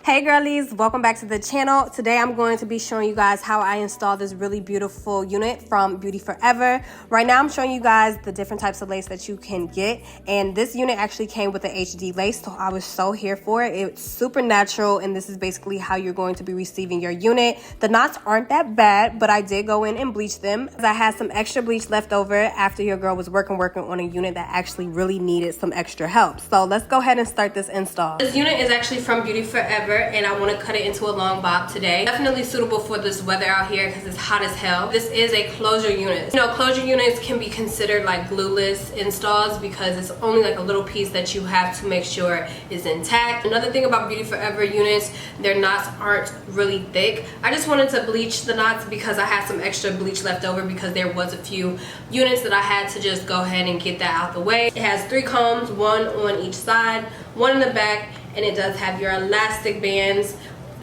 Hey girlies, welcome back to the channel. Today I'm going to be showing you guys how I installed this really beautiful unit from Beauty Forever. Right now I'm showing you guys the different types of lace that you can get, and this unit actually came with an HD lace, so I was so here for it. It's super natural, and this is basically how you're going to be receiving your unit. The knots aren't that bad, but I did go in and bleach them. I had some extra bleach left over after your girl was working on a unit that actually really needed some extra help. So let's go ahead and start this install. This unit is actually from Beauty Forever, and I want to cut it into a long bob today. Definitely suitable for this weather out here because it's hot as hell. This is a closure unit. You know, closure units can be considered like glueless installs because it's only like a little piece that you have to make sure is intact. Another thing about Beauty Forever units, their knots aren't really thick. I just wanted to bleach the knots because I had some extra bleach left over because there was a few units that I had to just go ahead and get that out the way. It has 3 combs, 1 on each side, 1 in the back, and it does have your elastic bands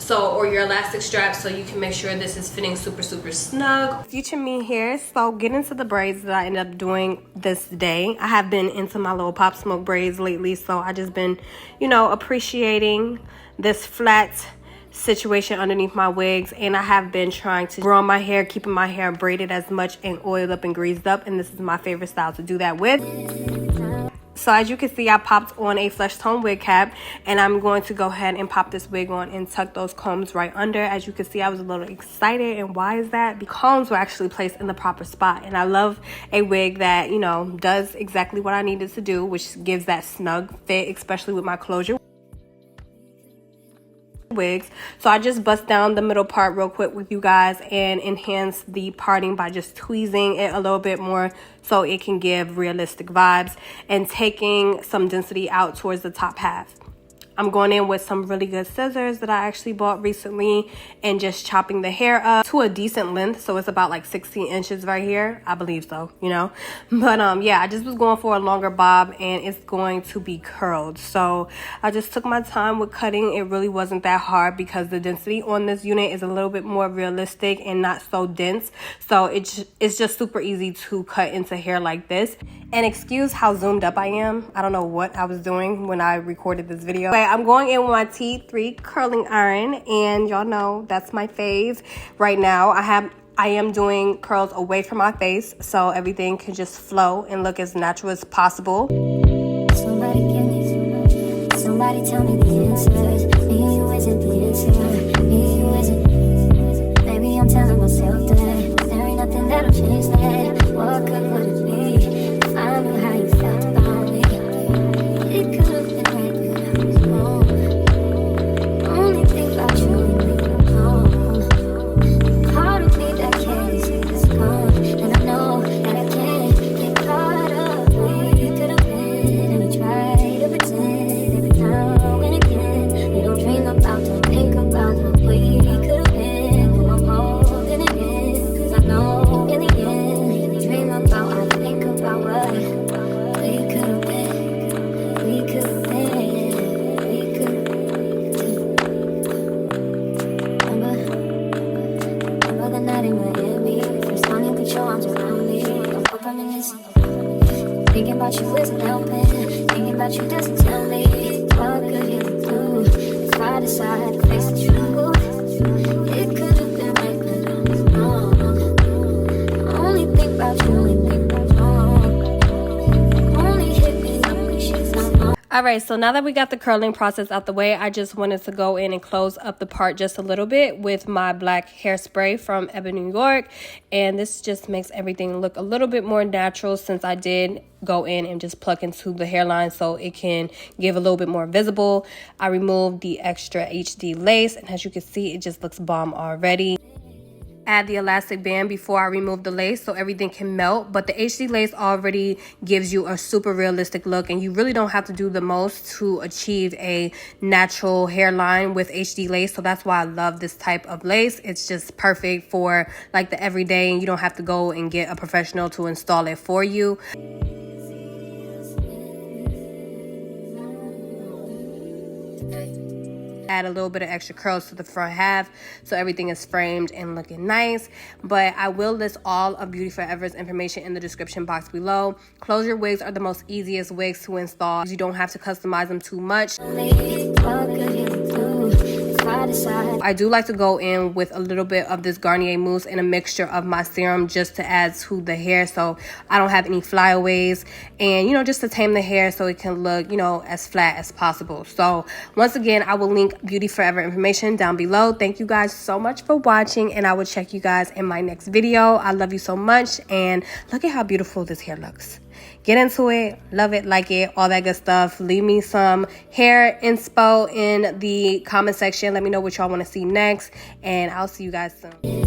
or your elastic straps, so you can make sure this is fitting super snug. Future me here. So get into the braids that I ended up doing this day. I have been into my little pop smoke braids lately, so I just been, you know, appreciating this flat situation underneath my wigs, and I have been trying to grow my hair, keeping my hair braided as much and oiled up and greased up, and this is my favorite style to do that with. So as you can see, I popped on a flesh tone wig cap, and I'm going to go ahead and pop this wig on and tuck those combs right under. As you can see, I was a little excited, and why is that? The combs were actually placed in the proper spot, and I love a wig that, you know, does exactly what I needed to do, which gives that snug fit, especially with my closure wigs. So I just bust down the middle part real quick with you guys and enhance the parting by just tweezing it a little bit more so it can give realistic vibes and taking some density out towards the top half. I'm going in with some really good scissors that I actually bought recently and just chopping the hair up to a decent length. So it's about like 16 inches right here. I believe so, you know. But yeah, I just was going for a longer bob, and it's going to be curled. So I just took my time with cutting. It really wasn't that hard because the density on this unit is a little bit more realistic and not so dense. So it's just super easy to cut into hair like this. And excuse how zoomed up I am. I don't know what I was doing when I recorded this video. But I'm going in with my T3 curling iron, and y'all know that's my fave right now. I am doing curls away from my face so everything can just flow and look as natural as possible. Somebody give me, somebody tell me the answers. Me and you isn't the answer. Me and you isn't. Maybe I'm telling myself that there ain't nothing that'll change that. What good would it be if I knew how you felt about me? It could have been right, but I was wrong. Only think about you and me alone. Part of me that can't see this gone, and I know that I can't get caught up. We could have been, and we try to pretend every now and again. We don't dream about, don't think about what we could have been. No, I'm holding it in, 'cause I know in the end, we dream about, I think about what we could have been. We could have been, we could have Remember the night in Miami, first time you put your arms around me. Don't go reminiscing. Thinking about you isn't helping. Thinking about you doesn't tell me what could you do if I decide to face the truth. It could have been right, but I was wrong. Only think about you and think about wrong. Only hit me up when she's not wrong. Alright, so now that we got the curling process out the way, I just wanted to go in and close up the part just a little bit with my black hairspray from Ebony, New York. And this just makes everything look a little bit more natural since I did go in and just pluck into the hairline so it can give a little bit more visible. I removed the extra HD lace, and as you can see, it just looks bomb already. Add the elastic band before I remove the lace so everything can melt, but the HD lace already gives you a super realistic look, and you really don't have to do the most to achieve a natural hairline with HD lace. So that's why I love this type of lace. It's just perfect for like the everyday, and you don't have to go and get a professional to install it for you. Add a little bit of extra curls to the front half so everything is framed and looking nice. But I will list all of Beauty Forever's information in the description box below. Closure wigs are the most easiest wigs to install. You don't have to customize them too much. I do like to go in with a little bit of this Garnier mousse and a mixture of my serum just to add to the hair so I don't have any flyaways, and you know, just to tame the hair so it can look, you know, as flat as possible. So once again, I will link Beauty Forever information down below. Thank you guys so much for watching, and I will check you guys in my next video. I love you so much, and look at how beautiful this hair looks. Get into it, love it, like it, all that good stuff. Leave me some hair inspo in the comment section. Let me know what y'all want to see next, and I'll see you guys soon.